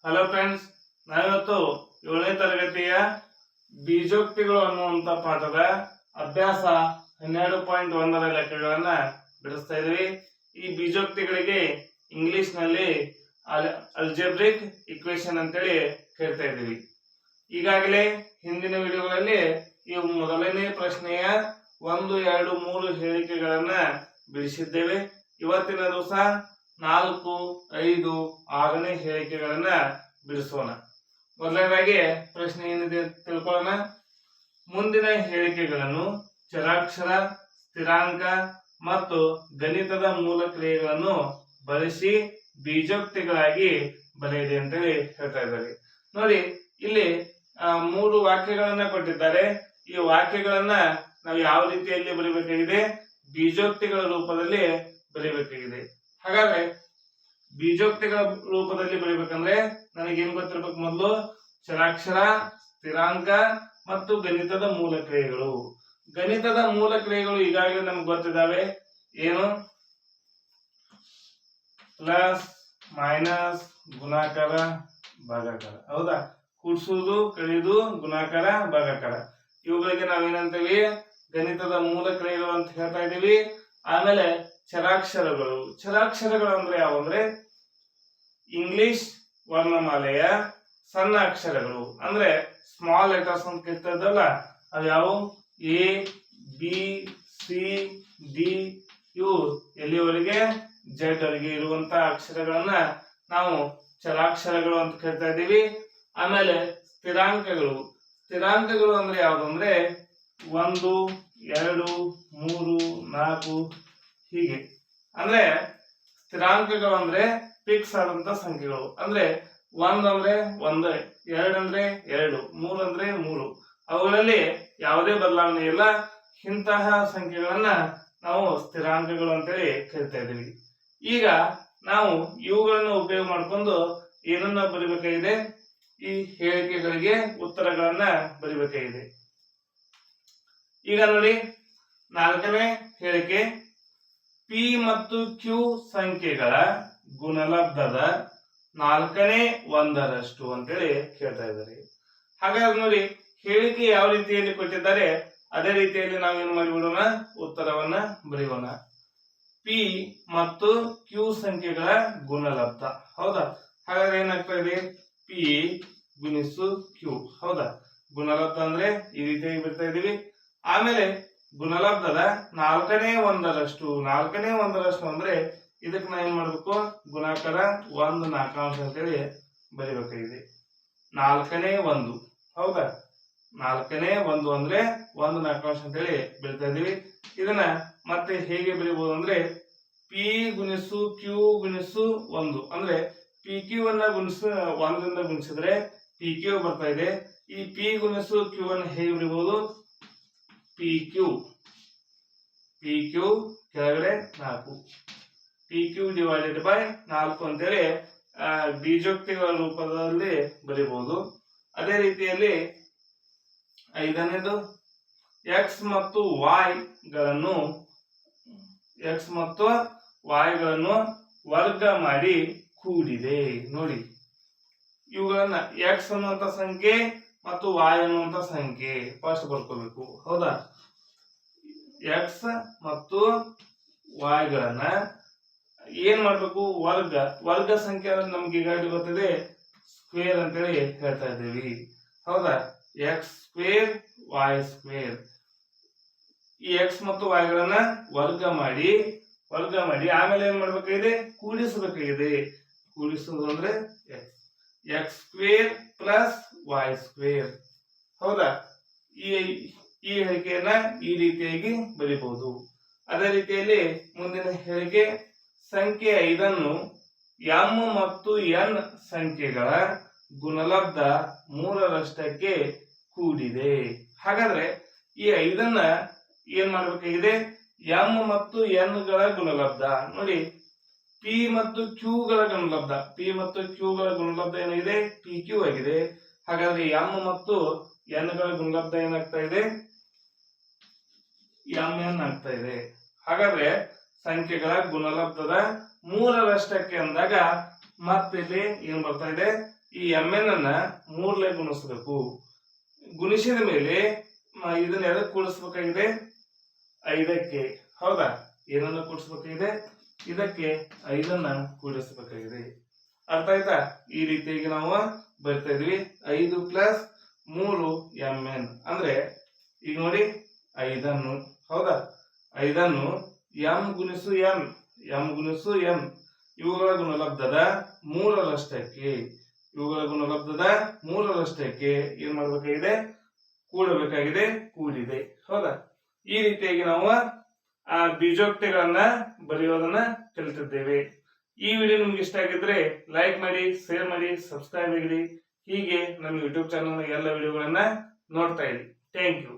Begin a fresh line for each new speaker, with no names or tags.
Hello friends, ನಾವಿವತ್ತು 7ನೇ ತರಗತಿಯ ಬೀಜೋಕ್ತಿಗಳು ಅನ್ನುವಂತ ಪಾಠದ ಅಭ್ಯಾಸ 12.1ರ ಲೆಕ್ಕಗಳನ್ನ ಬಿಡಿಸ್ತಾ ಇದೀವಿ. ಈ ಬೀಜೋಕ್ತಿಗಳಿಗೆ ಇಂಗ್ಲಿಷ್ ನಲ್ಲಿ ಅಲ್ಜೆಬ್ರಿಕ್ ಇಕ್ವೇಶನ್ ಅಂತೇಳಿ ಹೇಳ್ತಾ ಇದೀವಿ. ಈಗಾಗಲೇ ಹಿಂದಿನ ವಿಡಿಯೋಗಳಲ್ಲಿ ಈ ಮೊದಲನೇ ಪ್ರಶ್ನೆಯ 1, 2, 3 ಹೇಳಿಕೆಗಳನ್ನ ಬಿಡಿಸಿದ್ದೇವೆ. ಇವತ್ತಿನ ದಿವಸ 4, 5, 6ನೇ ಹೇಳಿಕೆಗಳನ್ನ ಬಿಡಿಸೋಣ. ಮೊದಲನೇದಾಗಿ ಪ್ರಶ್ನೆ ಏನಿದೆ ತಿಳ್ಕೊಳ್ಳೋಣ. ಮುಂದಿನ ಹೇಳಿಕೆಗಳನ್ನು ಚರಾಕ್ಷರ, ಸ್ಥಿರಾಂಕ ಮತ್ತು ಗಣಿತದ ಮೂಲ ಕ್ರಿಯೆಗಳನ್ನು ಬಳಸಿ ಬೀಜೋಕ್ತಿಗಳಾಗಿ ಬರೆಯಿರಿ ಅಂತೇಳಿ ಹೇಳ್ತಾ ಇದ್ದಾರೆ. ನೋಡಿ, ಇಲ್ಲಿ 3 ವಾಕ್ಯಗಳನ್ನ ಕೊಟ್ಟಿದ್ದಾರೆ. ಈ ವಾಕ್ಯಗಳನ್ನ ನಾವು ಯಾವ ರೀತಿಯಲ್ಲಿ ಬರೀಬೇಕಾಗಿದೆ? ಬೀಜೋಕ್ತಿಗಳ ರೂಪದಲ್ಲಿ ಬರೀಬೇಕಾಗಿದೆ. ಹಾಗಾದ್ರೆ ಬೀಜೋಕ್ತಿಗಳ ರೂಪದಲ್ಲಿ ಬರೀಬೇಕಂದ್ರೆ ನನಗೇನ್ ಗೊತ್ತಿರ್ಬೇಕು? ಮೊದಲು ಚರಾಕ್ಷರ, ಸ್ಥಿರಾಂಕ ಮತ್ತು ಗಣಿತದ ಮೂಲ ಕ್ರಿಯೆಗಳು. ಗಣಿತದ ಮೂಲ ಕ್ರಿಯೆಗಳು ಈಗಾಗಲೇ ನಮ್ಗೆ ಗೊತ್ತಿದ್ದಾವೆ. ಏನು? ಪ್ಲಸ್, ಮೈನಸ್, ಗುಣಾಕಾರ, ಭಾಗಾಕಾರ. ಹೌದಾ? ಕೂಡಿಸುವುದು, ಕಳೆಯುವುದು, ಗುಣಾಕಾರ, ಭಾಗಾಕಾರ. ಇವುಗಳಿಗೆ ನಾವೇನಂತೀವಿ? ಗಣಿತದ ಮೂಲ ಕ್ರಿಯೆಗಳು ಅಂತ ಹೇಳ್ತಾ ಇದೀವಿ. ಆಮೇಲೆ ಚರಾಕ್ಷರಗಳು. ಚರಾಕ್ಷರಗಳು ಅಂದ್ರೆ ಯಾವಂದ್ರೆ ಇಂಗ್ಲಿಷ್ ವರ್ಣಮಾಲೆಯ ಸಣ್ಣ ಅಕ್ಷರಗಳು, ಅಂದ್ರೆ ಸ್ಮಾಲ್ ಲೆಟರ್ಸ್ ಅಂತ ಕೇಳ್ತದಲ್ಲ, ಅವು ಯಾವ? ಎ, ಬಿ, ಸಿ, ಡಿ, ಇವು ಎಲ್ಲಿವರೆಗೆ? ಜೆಡ್ ವರೆಗೆ ಇರುವಂತ ಅಕ್ಷರಗಳನ್ನ ನಾವು ಚರಾಕ್ಷರಗಳು ಅಂತ ಕೇಳ್ತಾ ಇದ್ದೀವಿ. ಆಮೇಲೆ ಸ್ಥಿರಾಂಕಗಳು. ಸ್ಥಿರಾಂಕಗಳು ಅಂದ್ರೆ ಯಾವ್ದಂದ್ರೆ 1, 2, 3, 4 ಹೀಗೆ. ಅಂದ್ರೆ ಸ್ಥಿರಾಂಕಗಳು ಅಂದ್ರೆ ಫಿಕ್ಸ್ ಆದಂತ ಸಂಖ್ಯೆಗಳು. ಅಂದ್ರೆ 1 ಅಂದ್ರೆ 1, 2 ಅಂದ್ರೆ 2, 3 ಅಂದ್ರೆ 3. ಅವುಗಳಲ್ಲಿ ಯಾವುದೇ ಬದಲಾವಣೆ ಇಲ್ಲ. ಇಂತಹ ಸಂಖ್ಯೆಗಳನ್ನ ನಾವು ಸ್ಥಿರಾಂಕಗಳು ಅಂತೇಳಿ ಕರಿತಾ ಇದ್ದೀವಿ. ಈಗ ನಾವು ಇವುಗಳನ್ನು ಉಪಯೋಗ ಮಾಡಿಕೊಂಡು ಏನನ್ನ ಬರಿಬೇಕಾಗಿದೆ? ಈ ಹೇಳಿಕೆಗಳಿಗೆ ಉತ್ತರಗಳನ್ನ ಬರಿಬೇಕಾಗಿದೆ. ಈಗ ನೋಡಿ, 4ನೇ ಹೇಳಿಕೆ, ಪಿ ಮತ್ತು ಕ್ಯೂ ಸಂಖ್ಯೆಗಳ ಗುಣಲಬ್ಧದ 4ನೇ ಒಂದರಷ್ಟು ಅಂತೇಳಿ ಕೇಳ್ತಾ ಇದ್ದಾರೆ. ಹಾಗಾದ್ರೆ ನೋಡಿ, ಹೇಳಿಕೆ ಯಾವ ರೀತಿಯಲ್ಲಿ ಕೊಟ್ಟಿದ್ದಾರೆ ಅದೇ ರೀತಿಯಲ್ಲಿ ನಾವೇನು ಮಾಡಿಬಿಡೋಣ? ಉತ್ತರವನ್ನ ಬರೆಯೋಣ. ಪಿ ಮತ್ತು ಕ್ಯೂ ಸಂಖ್ಯೆಗಳ ಗುಣಲಬ್ಧ. ಹೌದಾ? ಹಾಗಾದ್ರೆ ಏನಾಗ್ತಾ ಇದೆ? ಪಿ ಗುಣಿಸು ಕ್ಯೂ. ಹೌದಾ? ಗುಣಲಬ್ಧ ಅಂದ್ರೆ ಈ ರೀತಿಯಾಗಿ ಬರ್ತಾ ಇದೀವಿ. ಆಮೇಲೆ ಗುಣಲಬ್ಧದ 4ನೇ ಒಂದರಷ್ಟು. 4ನೇ ಒಂದರಷ್ಟು ಅಂದ್ರೆ ಇದಕ್ಕೆ ನಾ ಏನ್ ಮಾಡ್ಬೇಕು? ಗುಣಾಕಾರ 1 4 ಅಂತೇಳಿ ಬರಿಬೇಕಾಗಿದೆ. 4ನೇ ಒಂದು. ಹೌದಾ? 4ನೇ ಒಂದು ಅಂದ್ರೆ 1 4 ಅಂತೇಳಿ ಬರಿತಾ ಇದೀವಿ. ಇದನ್ನ ಮತ್ತೆ ಹೇಗೆ ಬರೀಬಹುದು ಅಂದ್ರೆ ಪಿ ಗುಣಿಸು ಕ್ಯೂ ಗುಣಿಸು 1 ಅಂದ್ರೆ ಪಿ ಕ್ಯೂ ಅನ್ನ ಗುಣಿಸು 1ರಿಂದ ಗುಣಿಸಿದ್ರೆ ಪಿ ಕ್ಯೂ ಬರ್ತಾ ಇದೆ. ಈ ಪಿ ಗುಣಿಸು ಕ್ಯೂ ಅನ್ನು ಹೇಗೆ ಬರೀಬಹುದು? ಪಿ ಕ್ಯೂ ಕೆಳಗಡೆ 4, ಪಿ ಕ್ಯೂ ಡಿವೈಡೆಡ್ ಬೈ 4 ಅಂತೇಳಿ ಬೀಜೋಕ್ತಿಗಳ ರೂಪದಲ್ಲಿ ಬರೀಬಹುದು. ಅದೇ ರೀತಿಯಲ್ಲಿ 5ನೇದು, ಎಕ್ಸ್ ಮತ್ತು ವೈ ಗಳನ್ನು ವರ್ಗ ಮಾಡಿ ಕೂಡಿದೆ. ನೋಡಿ, ಇವುಗಳನ್ನ ಎಕ್ಸ್ ಅನ್ನುವಂತ ಸಂಖ್ಯೆ ಮತ್ತು ವೈ ಅನ್ನುವಂತ ಸಂಖ್ಯೆ ಫಸ್ಟ್ ಬರ್ಕೋಬೇಕು. ಹೌದಾ? ಎಕ್ಸ್ ಮತ್ತು ವೈ ಗಳನ್ನ ಏನ್ ಮಾಡ್ಬೇಕು? ವರ್ಗ ಸಂಖ್ಯೆ ನಮ್ಗೆ ಈಗಾಗಲೇ ಗೊತ್ತಿದೆ, ಸ್ಕ್ವೇರ್ ಅಂತೇಳಿ ಹೇಳ್ತಾ ಇದ್ದೀವಿ. ಹೌದಾ? X square y square. ಈ ಎಕ್ಸ್ ಮತ್ತು ವೈ ಗಳನ್ನ ವರ್ಗ ಮಾಡಿ ಆಮೇಲೆ ಏನ್ ಮಾಡ್ಬೇಕಾಗಿದೆ? ಕೂಡಿಸಬೇಕಾಗಿದೆ. ಕೂಡಿಸುವುದು ಅಂದ್ರೆ x square plus y square. ಹೌದಾ? ಈ ಹೇಳಿಕೆಯನ್ನ ಈ ರೀತಿಯಾಗಿ ಬರೀಬಹುದು. ಅದೇ ರೀತಿಯಲ್ಲಿ ಮುಂದಿನ ಹೇಳಿಕೆ, ಸಂಖ್ಯೆ 5ನ್ನು ಎಂ ಮತ್ತು ಎನ್ ಸಂಖ್ಯೆಗಳ ಗುಣಲಬ್ಧ 3ರಷ್ಟಕ್ಕೆ ಕೂಡಿದೆ. ಹಾಗಾದ್ರೆ ಈ 5ನ್ನ ಏನ್ ಮಾಡ್ಬೇಕಾಗಿದೆ? ಎಂ ಮತ್ತು ಎನ್ ಗಳ ಗುಣಲಬ್ಧ. ನೋಡಿ, ಪಿ ಮತ್ತು ಕ್ಯೂ ಗಳ ಗುಣಲಬ್ಧ ಏನಾಗಿದೆ? ಪಿ ಕ್ಯೂ ಆಗಿದೆ. ಹಾಗಾದ್ರೆ ಎಂ ಮತ್ತು ಎನ್ ಗಳ ಗುಣಲಬ್ಧ ಏನಾಗ್ತಾ ಇದೆ? ಎಂ ಎನ್ ಆಗ್ತಾ ಇದೆ. ಹಾಗಾದ್ರೆ ಸಂಖ್ಯೆಗಳ ಗುಣಲಬ್ಧದ 3ರಷ್ಟಕ್ಕೆ ಅಂದಾಗ ಮತ್ತಿಲ್ಲಿ ಏನ್ ಬರ್ತಾ ಇದೆ? ಈ mn ಅನ್ನ 3 ಗುಣಿಸಬೇಕು. ಗುಣಿಸಿದ ಮೇಲೆ ಇದನ್ನ ಎದಕ್ಕೆ ಕೂಡಿಸ್ಬೇಕಾಗಿದೆ? 5ಕ್ಕೆ. ಹೌದಾ? ಏನನ್ನ ಕೂಡಿಸ್ಬೇಕಾಗಿದೆ? ಇದಕ್ಕೆ 5ಅನ್ನ ಕೂಡಿಸ್ಬೇಕಾಗಿದೆ. ಅರ್ಥ ಆಯ್ತಾ? ಈ ರೀತಿಯಾಗಿ ನಾವು ಬರ್ತಾ ಇದ್ವಿ. 5 ಪ್ಲಸ್ 3 mn ಅಂದ್ರೆ ಈಗ ನೋಡಿ 5ಅನ್ನು, ಹೌದಾ, 5ಅನ್ನು m ಗುಣಿಸು m ಇವುಗಳ ಗುಣಲಬ್ಧದ 3ರಷ್ಟಕ್ಕೆ ಏನ್ ಮಾಡ್ಬೇಕಾಗಿದೆ? ಕೂಡಬೇಕಾಗಿದೆ. ಕೂಡಿದೆ. ಹೌದಾ? ಈ ರೀತಿಯಾಗಿ ನಾವು ಆ ಬೀಜೋಕ್ತಿಗಳನ್ನ ಬರೆಯೋದನ್ನ ಕಲಿತಿದ್ದೇವೆ. ಈ ವಿಡಿಯೋ ನಿಮ್ಗೆ ಇಷ್ಟ ಆಗಿದ್ರೆ ಲೈಕ್ ಮಾಡಿ, ಶೇರ್ ಮಾಡಿ, ಸಬ್ಸ್ಕ್ರೈಬ್ ಆಗಿರಿ. ಹೀಗೆ ನಮ್ಮ ಯೂಟ್ಯೂಬ್ ಚಾನಲ್ ಎಲ್ಲ ವಿಡಿಯೋಗಳನ್ನ ನೋಡ್ತಾ ಇರಿ. Thank you.